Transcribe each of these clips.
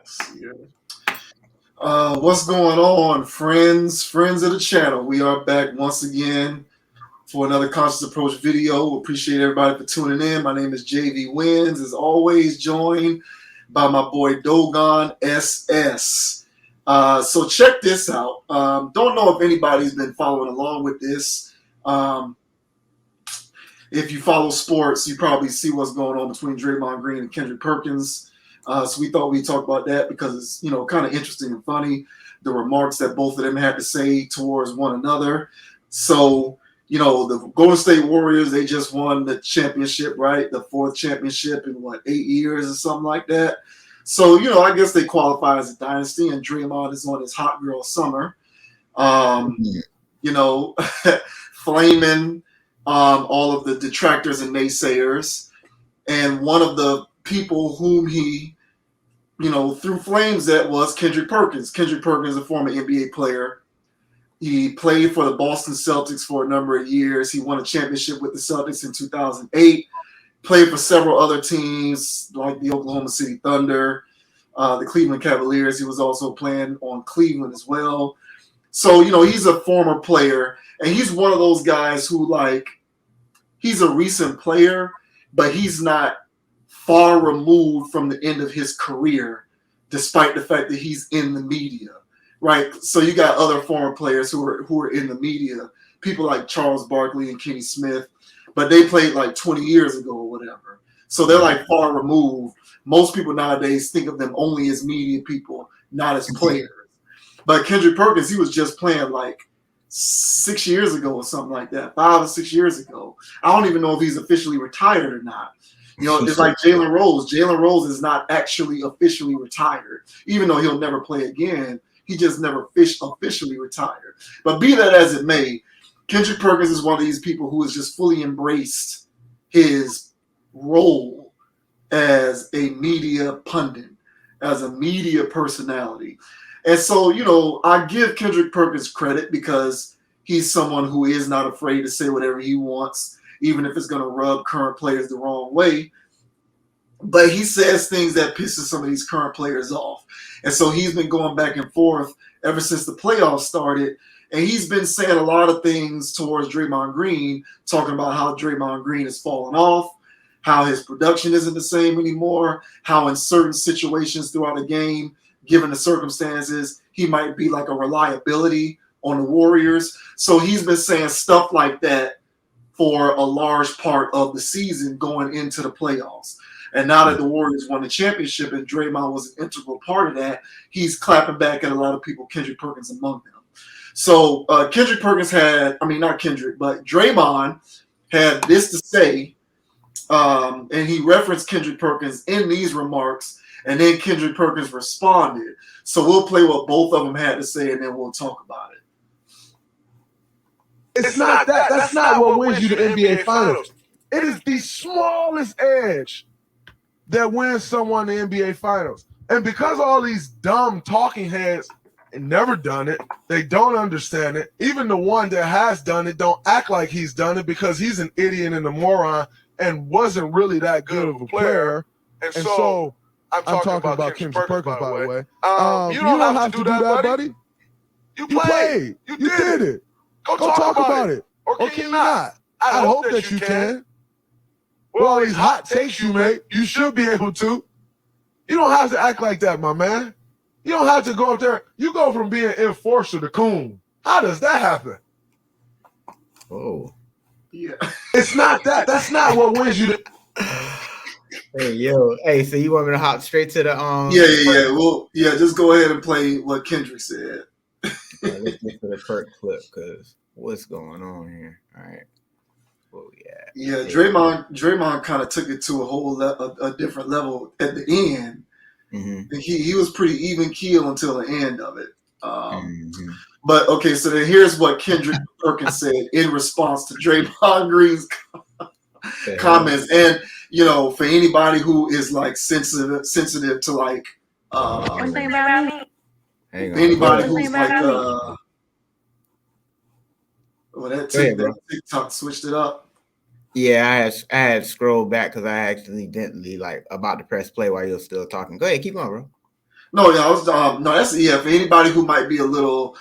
Let's see here. What's going on, friends of the channel? We are back once again for another Conscious Approach video. We appreciate everybody for tuning in. My name is JV Wins, as always, joined by my boy Dogon SS. So check this out. Don't know if anybody's been following along with this. If you follow sports, you probably see what's going on between Draymond Green and Kendrick Perkins. So we thought we'd talk about that because it's, kind of interesting and funny, the remarks that both of them had to say towards one another. So, the Golden State Warriors, they just won the championship, right? The fourth championship in 8 years or something like that. So, I guess they qualify as a dynasty, and Draymond is on his hot girl summer. Flaming all of the detractors and naysayers. And one of the people whom he, threw flames at was Kendrick Perkins. Kendrick Perkins, a former NBA player. He played for the Boston Celtics for a number of years. He won a championship with the Celtics in 2008. Played for several other teams like the Oklahoma City Thunder, the Cleveland Cavaliers. He was also playing on Cleveland as well. So, he's a former player, and he's one of those guys who, he's a recent player, but he's not far removed from the end of his career, despite the fact that he's in the media, right? So you got other former players who are in the media, people like Charles Barkley and Kenny Smith, but they played 20 years ago or whatever. So they're far removed. Most people nowadays think of them only as media people, not as players. But Kendrick Perkins, he was just playing 6 years ago or something like that, 5 or 6 years ago. I don't even know if he's officially retired or not. It's like Jalen Rose. Jalen Rose is not actually officially retired, even though he'll never play again. He just never officially retired. But be that as it may, Kendrick Perkins is one of these people who has just fully embraced his role as a media pundit, as a media personality. And so, I give Kendrick Perkins credit because he's someone who is not afraid to say whatever he wants, even if it's going to rub current players the wrong way. But he says things that pisses some of these current players off. And so he's been going back and forth ever since the playoffs started. And he's been saying a lot of things towards Draymond Green, talking about how Draymond Green has fallen off, how his production isn't the same anymore, how in certain situations throughout the game, given the circumstances, he might be like a reliability on the Warriors. So he's been saying stuff like that for a large part of the season going into the playoffs. And now that the Warriors won the championship and Draymond was an integral part of that, he's clapping back at a lot of people, Kendrick Perkins among them. So Kendrick Perkins Draymond had this to say, and he referenced Kendrick Perkins in these remarks, and then Kendrick Perkins responded. So we'll play what both of them had to say, and then we'll talk about it. It's not that. That's not what wins you the NBA Finals. It is the smallest edge that wins someone the NBA Finals. And because all these dumb talking heads have never done it, they don't understand it. Even the one that has done it don't act like he's done it because he's an idiot and a moron and wasn't really that good of a player. And so I'm talking about Kendrick Perkins, by the way. You don't have to do that, buddy. You played. You did it. Go talk about it. Or can you not? I hope that you can. With all these hot takes you make, you should be able to. You don't have to act like that, my man. You don't have to go up there. You go from being enforcer to coon. How does that happen? Oh. Yeah. It's not that. That's not what wins you the... Hey, so you want me to hop straight to the Yeah. Well, just go ahead and play what Kendrick said. Let's get to the Perk clip because what's going on here? All right. Where we at? Yeah, Draymond kind of took it to a different level at the end. Mm-hmm. He was pretty even keel until the end of it. But okay, so then here's what Kendrick Perkins said in response to Draymond Green's comments. And for anybody who is sensitive to anybody who's that TikTok switched it up. Yeah, I had scrolled back because I accidentally about to press play while you're still talking. Go ahead, keep on, bro. No, yeah, I was no. That's for anybody who might be a little.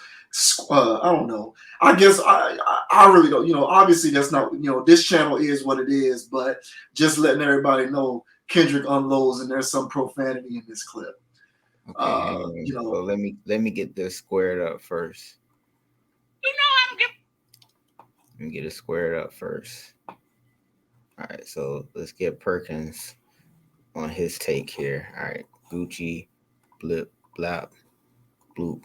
I don't know. I guess I really don't. Obviously that's not. This channel is what it is, but just letting everybody know, Kendrick unloads and there's some profanity in this clip. Okay, so let me get this squared up first. Let me get it squared up first. All right, so let's get Perkins on his take here. All right, Gucci, blip, blap, bloop.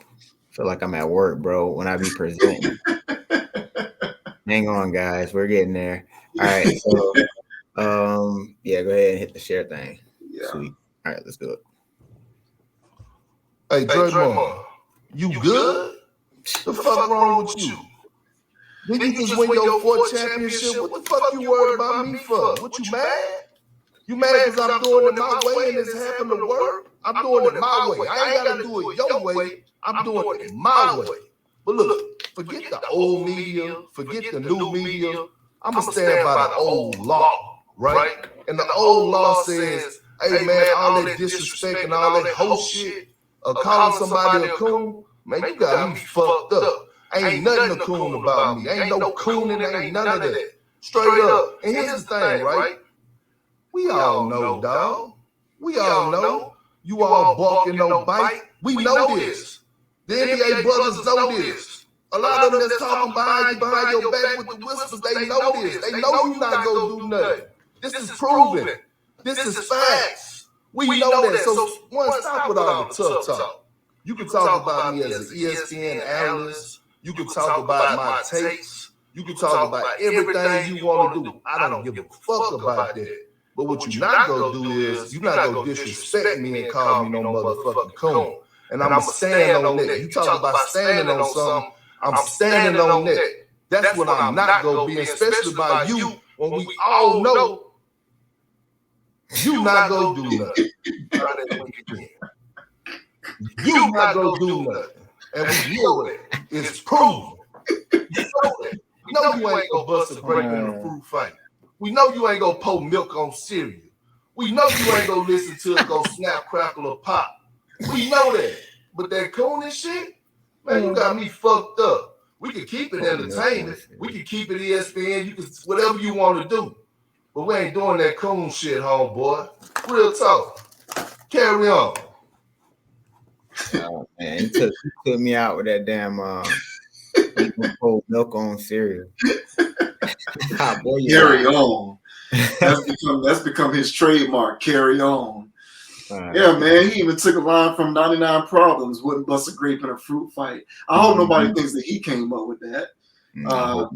Feel like I'm at work, bro, when I be presenting. Hang on, guys, we're getting there. All right, so yeah, go ahead and hit the share thing. Yeah. Sweet. All right, let's do it. Hey, Draymond, you good? The fuck wrong with you? Didn't you just win your 4th championship? What the fuck you worried about me for? What, you mad? You mad because I'm doing it my way and it's happening to work? I'm doing it my way. I ain't got to do it your way. I'm doing it my way. But look, forget the old media, forget the new media. I'm going to stand by the old law, right? And the old law says, hey, man, all that disrespect and all that whole shit, calling somebody a coon, man, you got me fucked up. Ain't nothing a coon about me. Ain't no cooning, ain't none of that. Straight up. And here's the thing, right? We all know, dog. We all know. You all bark and no bite. We know this. The NBA brothers know this. A lot of them that's talking behind your back with the whispers, they know this. They know you not gonna do nothing. This is proven. This is facts. We know that. So one, stop with all the tough talk. You can talk about me as an ESPN analyst. You can talk about my takes. You can talk about everything you want to do. I don't give a fuck about that. But what you're not going to do is you're not going to disrespect me and call me no motherfucking coon. And I'm going to stand on that. You talk about standing on something, I'm standing on that. That's what I'm not going to be, especially by you, when we all know you not going to do nothing. You not going to do nothing. And we know it. It's proven. You know that. We know you ain't going to bust a grape in a fruit fight. We know you ain't gonna pour milk on cereal. We know you ain't gonna listen to it go snap, crackle, or pop. We know that. But that coon and shit, man, you got me fucked up. We can keep it entertainment. We can keep it ESPN. You can whatever you want to do. But we ain't doing that coon shit, homeboy. Real talk. Carry on. Oh man, you took me out with that damn pour milk on cereal. Carry on. That's become his trademark. Carry on. Yeah, man. He even took a line from 99 Problems. Wouldn't bust a grape in a fruit fight. I hope nobody thinks that he came up with that. For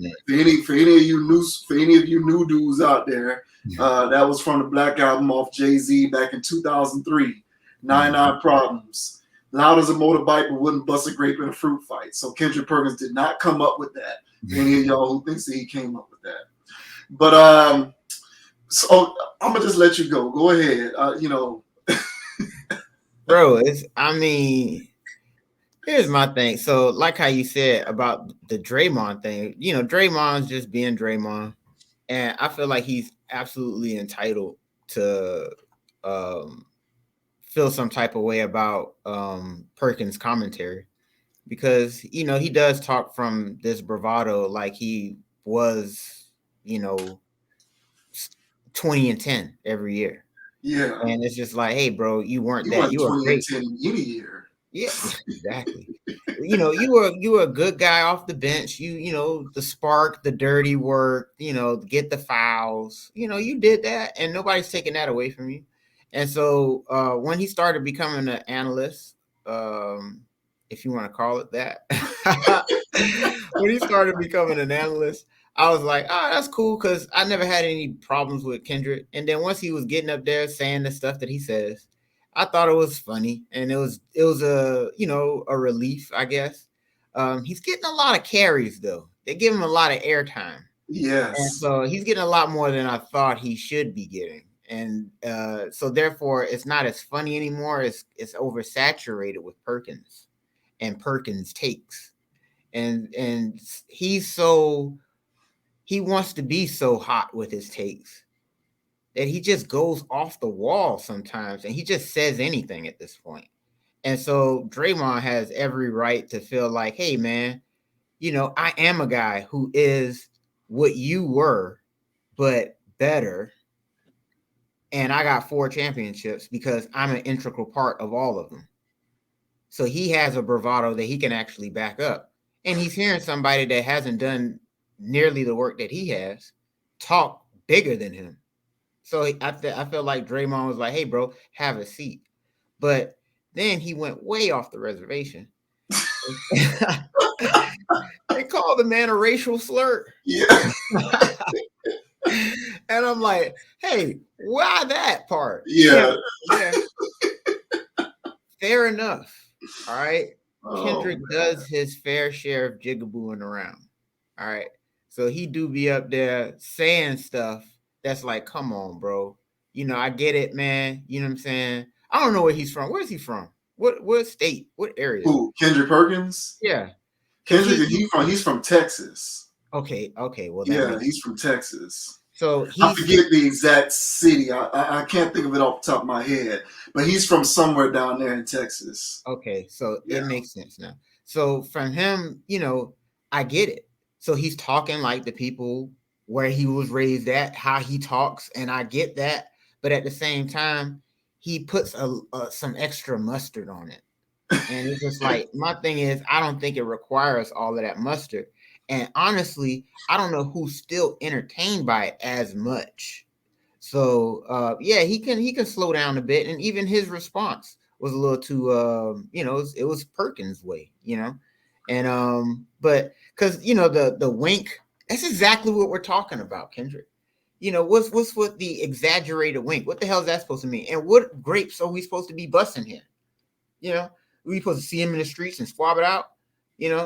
any of you new dudes out there, that was from the Black Album off Jay-Z back in 2003. 99 Problems. Loud as a motorbike, but wouldn't bust a grape in a fruit fight. So Kendrick Perkins did not come up with that. Any of y'all who thinks that he came up with that. But so I'm gonna just let you go. Go ahead. Bro, here's my thing. So, like how you said about the Draymond thing, Draymond's just being Draymond, and I feel like he's absolutely entitled to feel some type of way about Perkins' commentary, because he does talk from this bravado like he was 20 and 10 every year. Yeah. And it's just like, hey, bro, you weren't that. You were 20 great. and 10 in any year. Yeah, exactly. You were a good guy off the bench. The spark, the dirty work, get the fouls. You did that, and nobody's taking that away from you. And so when he started becoming an analyst, if you want to call it that, when he started becoming an analyst, I was like, oh, that's cool, because I never had any problems with Kendrick. And then once he was getting up there saying the stuff that he says, I thought it was funny, and it was a a relief, I guess. He's getting a lot of carries though. They give him a lot of airtime. Yes. And so he's getting a lot more than I thought he should be getting. And so therefore it's not as funny anymore. It's oversaturated with Perkins and Perkins takes. And he wants to be so hot with his takes that he just goes off the wall sometimes, and he just says anything at this point. And so Draymond has every right to feel like, hey, man, I am a guy who is what you were, but better. And I got 4 championships because I'm an integral part of all of them. So he has a bravado that he can actually back up. And he's hearing somebody that hasn't done nearly the work that he has talk bigger than him. So I feel like Draymond was like, hey, bro, have a seat. But then he went way off the reservation. They called the man a racial slur. Yeah. And I'm like, hey, why that part? Yeah. Fair enough. All right. Kendrick Oh, does his fair share of jigabooing around. All right. So he do be up there saying stuff that's like, come on, bro. I get it, man. You know what I'm saying? I don't know where he's from. Where's he from? What state? What area? who? Kendrick Perkins? Yeah. Kendrick, he's from Texas. Okay. Well, yeah, he's from Texas. So I forget the exact city. I can't think of it off the top of my head, but he's from somewhere down there in Texas. Okay, so it makes sense now. So from him, I get it. So he's talking like the people where he was raised at, how he talks, and I get that. But at the same time, he puts some extra mustard on it. And it's just like, my thing is, I don't think it requires all of that mustard. And honestly, I don't know who's still entertained by it as much. So he can slow down a bit, and even his response was a little too it was Perkins' way, and but because the wink, that's exactly what we're talking about, Kendrick. What's with the exaggerated wink? What the hell is that supposed to mean? And what grapes are we supposed to be busting here? We supposed to see him in the streets and swab it out?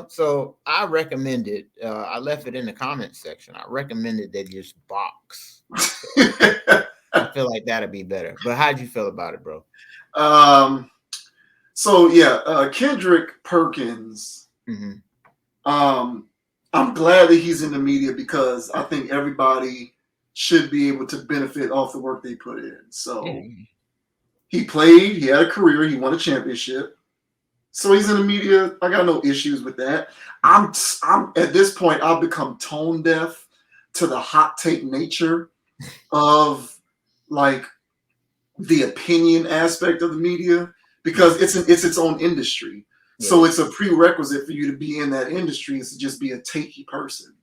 So I recommended, I left it in the comments section. I recommended they just box. I feel like that'd be better. But how'd you feel about it, bro? Kendrick Perkins. Mm-hmm. I'm glad that he's in the media because I think everybody should be able to benefit off the work they put in. So he played, he had a career, he won a championship. So he's in the media. I got no issues with that. I'm at this point, I've become tone deaf to the hot take nature of like the opinion aspect of the media because it's its own industry. Yeah. So it's a prerequisite for you to be in that industry is to just be a takey person.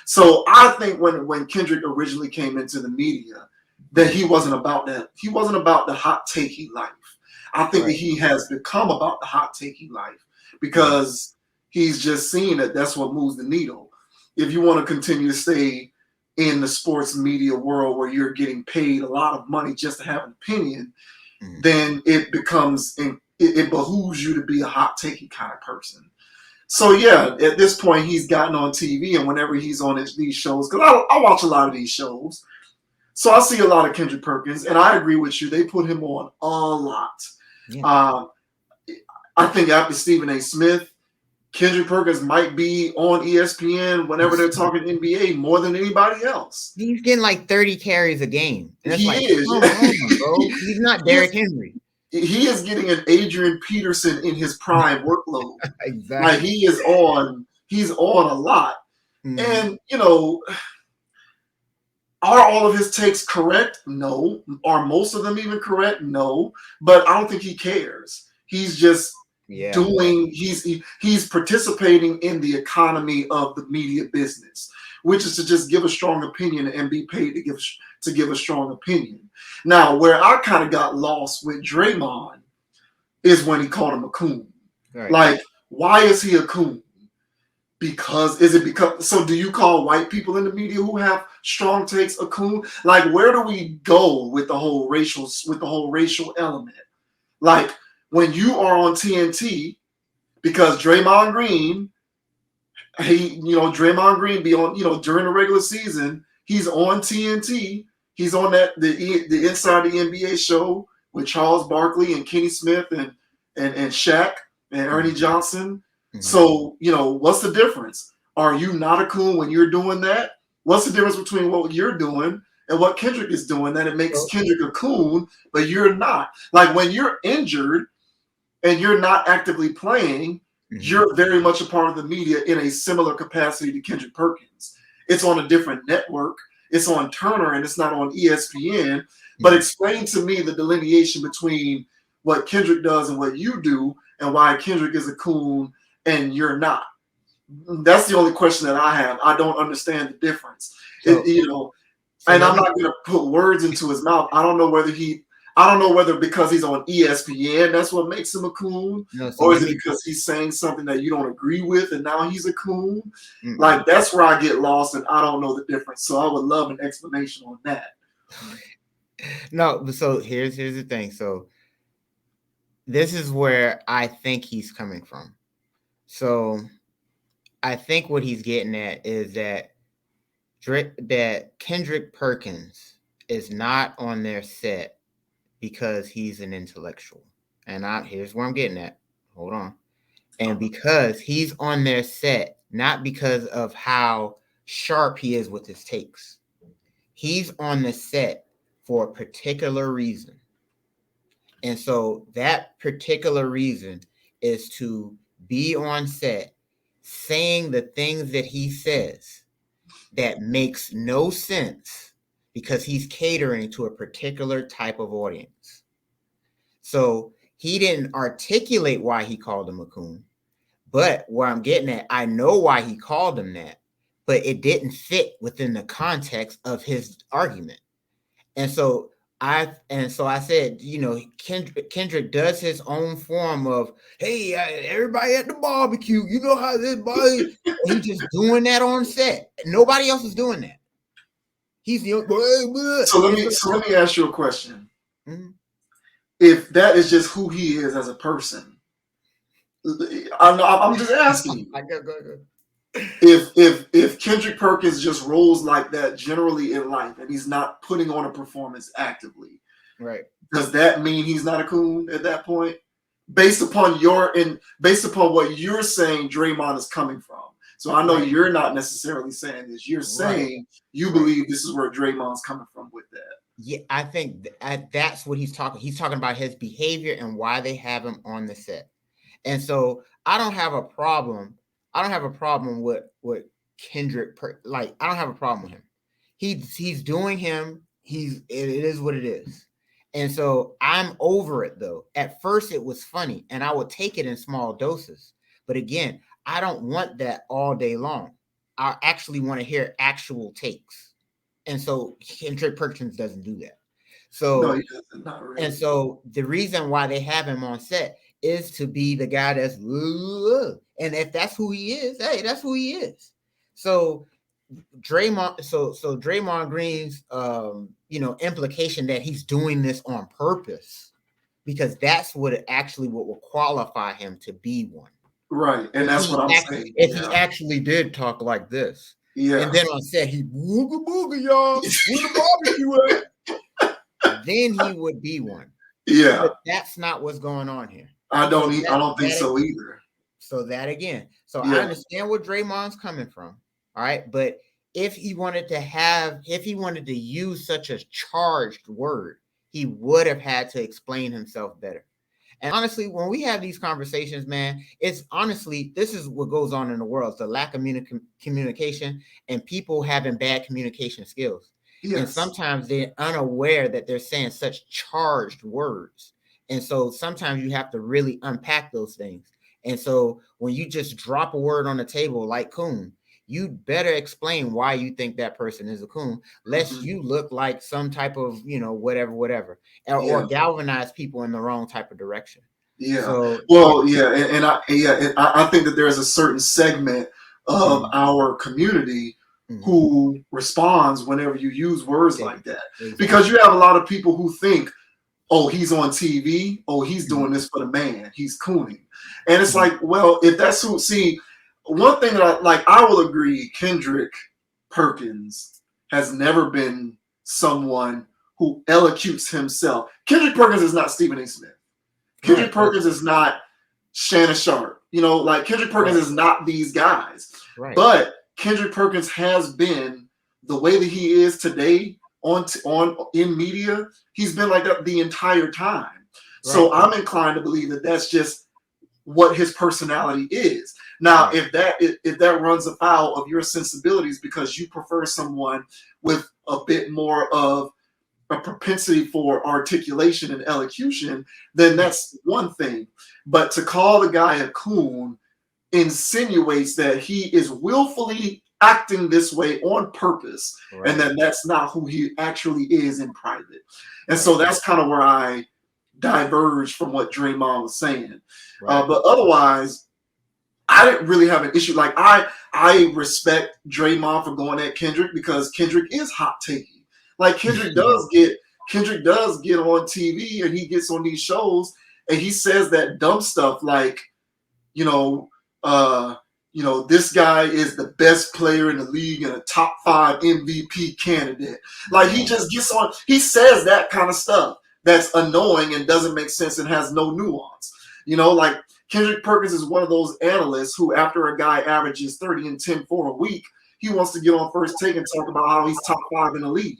So I think when Kendrick originally came into the media, that he wasn't about that. He wasn't about the hot takey life. I think that he has become about the hot takey life because he's just seen that that's what moves the needle. If you want to continue to stay in the sports media world where you're getting paid a lot of money just to have an opinion, then it behooves you to be a hot takey kind of person. So at this point he's gotten on TV, and whenever he's on these shows, because I watch a lot of these shows, so I see a lot of Kendrick Perkins, and I agree with you. They put him on a lot. Yeah. I think after Stephen A. Smith, Kendrick Perkins might be on ESPN whenever they're talking NBA more than anybody else. He's getting like 30 carries a game. And that's he is. Come on, bro. He's not Derrick Henry. He is getting an Adrian Peterson in his prime workload. Exactly. Like he's on a lot. And are all of his takes correct? No. Are most of them even correct? No. But I don't think he cares. He's just he's participating in the economy of the media business, which is to just give a strong opinion and be paid to give a strong opinion. Now, where I kind of got lost with Draymond is when he called him a coon. Right. Like, why is he a coon? So do you call white people in the media who have strong takes a coon? Like, where do we go with the whole racial element? Like, when you are on TNT, because Draymond Green be on, during the regular season, he's on TNT. He's on the Inside the NBA show with Charles Barkley and Kenny Smith and Shaq and Ernie Johnson. So, what's the difference? Are you not a coon when you're doing that? What's the difference between what you're doing and what Kendrick is doing that it makes Kendrick a coon, but you're not? Like when you're injured and you're not actively playing, you're very much a part of the media in a similar capacity to Kendrick Perkins. It's on a different network. It's on Turner and it's not on ESPN. But explain to me the delineation between what Kendrick does and what you do, and why Kendrick is a coon and you're not. That's the only question that I have. I don't understand the difference. And I'm not going to put words into his mouth. I don't know whether because he's on ESPN, that's what makes him a coon, or is it because he's saying something that you don't agree with and now he's a coon? Like, that's where I get lost and I don't know the difference. So I would love an explanation on that. No, so here's the thing. So this is where I think he's coming from. So I think what he's getting at is that Kendrick Perkins is not on their set because he's an intellectual. And here's where I'm getting at. Hold on. And because he's on their set, not because of how sharp he is with his takes. He's on the set for a particular reason. And so that particular reason is to be on set saying the things that he says that makes no sense because he's catering to a particular type of audience. So he didn't articulate why he called him a coon, but where I'm getting at, I know why he called him that, but it didn't fit within the context of his argument. And so I said, Kendrick does his own form of, hey, everybody at the barbecue, you know how this body, he's just doing that on set. Nobody else is doing that. He's the So let me ask you a question. Mm-hmm. If that is just who he is as a person, I'm just asking you. If Kendrick Perkins just rolls like that generally in life and he's not putting on a performance actively, right? Does that mean he's not a coon at that point? Based upon what you're saying, Draymond is coming from. So I know you're not necessarily saying this. You're saying you believe this is where Draymond's coming from with that. Yeah, I think that's what he's talking. He's talking about his behavior and why they have him on the set. And so I don't have a problem. I don't have a problem with Kendrick. I don't have a problem with him. He's doing him. It is what it is. And so I'm over it though. At first it was funny and I would take it in small doses. But again, I don't want that all day long. I actually want to hear actual takes. And so Kendrick Perkins doesn't do that. So no, he doesn't, not really. And so the reason why they have him on set is to be the guy that's, and if that's who he is, hey, that's who he is. So Draymond, so Draymond Green's, implication that he's doing this on purpose, because that's what will qualify him to be one. Right, and that's what I'm saying. If he actually did talk like this, and then on set he booga booga y'all, where the barbecue at? Then he would be one. Yeah, but that's not what's going on here. I don't think so either. So that again. So I understand where Draymond's coming from. All right. But if he wanted to use such a charged word, he would have had to explain himself better. And honestly, when we have these conversations, man, this is what goes on in the world. It's the lack of communication and people having bad communication skills. Yes. And sometimes they're unaware that they're saying such charged words. And so sometimes you have to really unpack those things. And so when you just drop a word on the table like coon, you better explain why you think that person is a coon, lest you look like some type of, whatever, or galvanize people in the wrong type of direction. Yeah. So, I think that there's a certain segment of our community who responds whenever you use words like that. Exactly. Because you have a lot of people who think, oh, he's on TV. Oh, he's doing this for the man. He's cooning. And it's like, well, if that's who, one thing that I will agree, Kendrick Perkins has never been someone who elocutes himself. Kendrick Perkins is not Stephen A. Smith. Kendrick Perkins is not Shannon Sharp. Kendrick Perkins is not these guys. Right. But Kendrick Perkins has been the way that he is today in media. He's been like that the entire time. So I'm inclined to believe that that's just what his personality is. Now, if that runs afoul of your sensibilities because you prefer someone with a bit more of a propensity for articulation and elocution, then that's one thing. But to call the guy a coon insinuates that he is willfully acting this way on purpose, and then that's not who he actually is in private. And so that's kind of where I diverge from what Draymond was saying. But otherwise, I didn't really have an issue. Like I respect Draymond for going at Kendrick because Kendrick is hot takey. Like Kendrick does get on TV and he gets on these shows and he says that dumb stuff like, this guy is the best player in the league and a top 5 MVP candidate. Like he just gets on, he says that kind of stuff that's annoying and doesn't make sense and has no nuance. Like Kendrick Perkins is one of those analysts who, after a guy averages 30 and 10 for a week, he wants to get on First Take and talk about how he's top 5 in the league.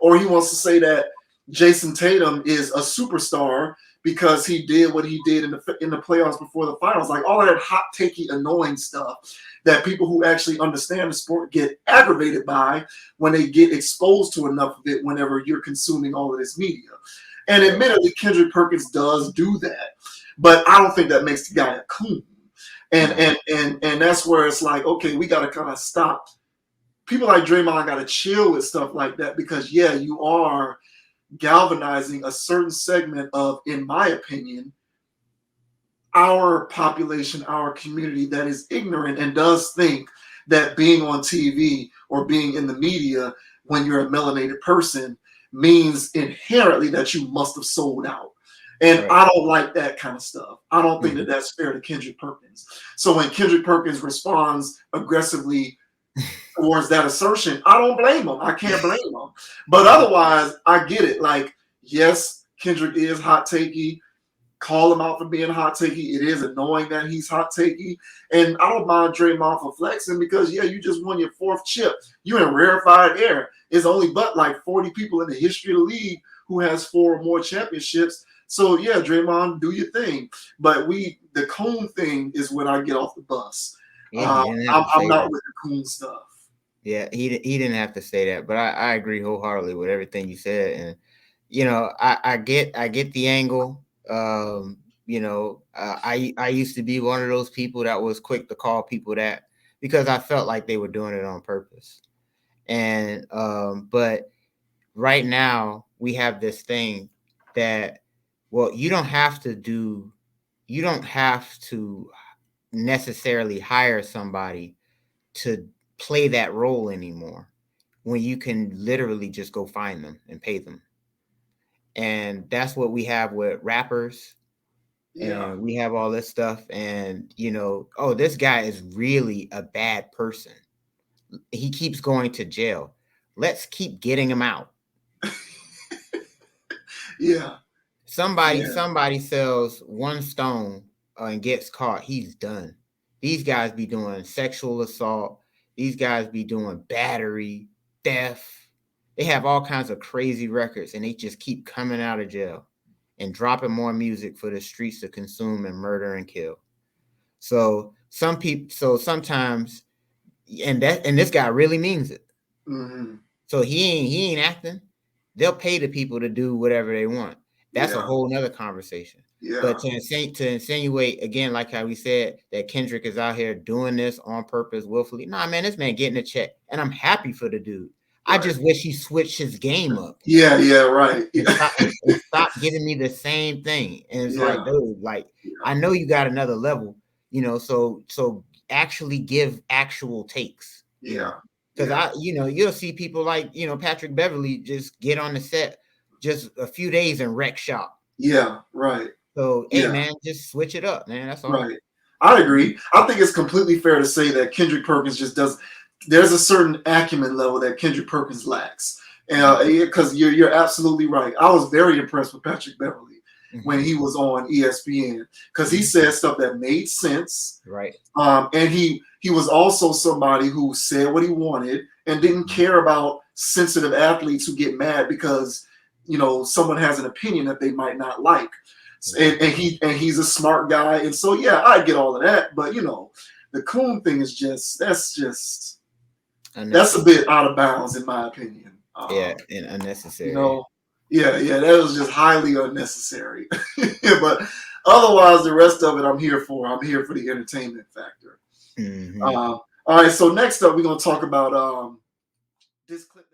Or he wants to say that Jason Tatum is a superstar because he did what he did in the playoffs before the finals. Like all of that hot takey, annoying stuff that people who actually understand the sport get aggravated by when they get exposed to enough of it whenever you're consuming all of this media. And admittedly, Kendrick Perkins does do that. But I don't think that makes the guy a coon. And that's where it's like, okay, we got to kind of stop. People like Draymond got to chill with stuff like that because, you are galvanizing a certain segment of, in my opinion, our population, our community that is ignorant and does think that being on TV or being in the media when you're a melanated person means inherently that you must have sold out. And I don't like that kind of stuff. I don't think that that's fair to Kendrick Perkins. So when Kendrick Perkins responds aggressively towards that assertion, I don't blame him. I can't blame him. But otherwise, I get it. Like, yes, Kendrick is hot takey. Call him out for being hot takey. It is annoying that he's hot takey. And I don't mind Draymond for flexing because, you just won your 4th chip. You're in rarefied air. It's only but like 40 people in the history of the league who has 4 or more championships. So, Draymond, do your thing. But the coon thing is when I get off the bus. I'm not with the coon stuff. Yeah, he didn't have to say that, but I agree wholeheartedly with everything you said. And, I get the angle. I used to be one of those people that was quick to call people that because I felt like they were doing it on purpose. And but right now we have this thing that, well, you don't have to necessarily hire somebody to play that role anymore when you can literally just go find them and pay them. And that's what we have with rappers. And we have all this stuff. And, this guy is really a bad person. He keeps going to jail. Let's keep getting him out. Somebody sells 1 stone and gets caught. He's done. These guys be doing sexual assault. These guys be doing battery, theft. They have all kinds of crazy records, and they just keep coming out of jail and dropping more music for the streets to consume and murder and kill. So sometimes, and this guy really means it. Mm-hmm. So he ain't acting. They'll pay the people to do whatever they want. That's a whole nother conversation. But to insinuate again, like how we said, that Kendrick is out here doing this on purpose, willfully. Nah, man, this man getting a check, and I'm happy for the dude. I just wish he switched his game up. Right. And stop giving me the same thing. And it's like, dude, I know you got another level, so actually give actual takes. Because you'll see people like, Patrick Beverly just get on the set just a few days and wreck shop. So, hey, man, just switch it up, man. That's all. Right. I agree. I think it's completely fair to say that Kendrick Perkins just does. There's a certain acumen level that Kendrick Perkins lacks. Because you're absolutely right. I was very impressed with Patrick Beverly when he was on ESPN because he said stuff that made sense. Right. And he was also somebody who said what he wanted and didn't care about sensitive athletes who get mad because someone has an opinion that they might not like. and he's a smart guy, and so yeah, I get all of that. But the coon thing is that's a bit out of bounds in my opinion. And unnecessary. That was just highly unnecessary. But otherwise, the rest of it, I'm here for. I'm here for the entertainment factor. Mm-hmm. All right, so next up, we're gonna talk about this clip.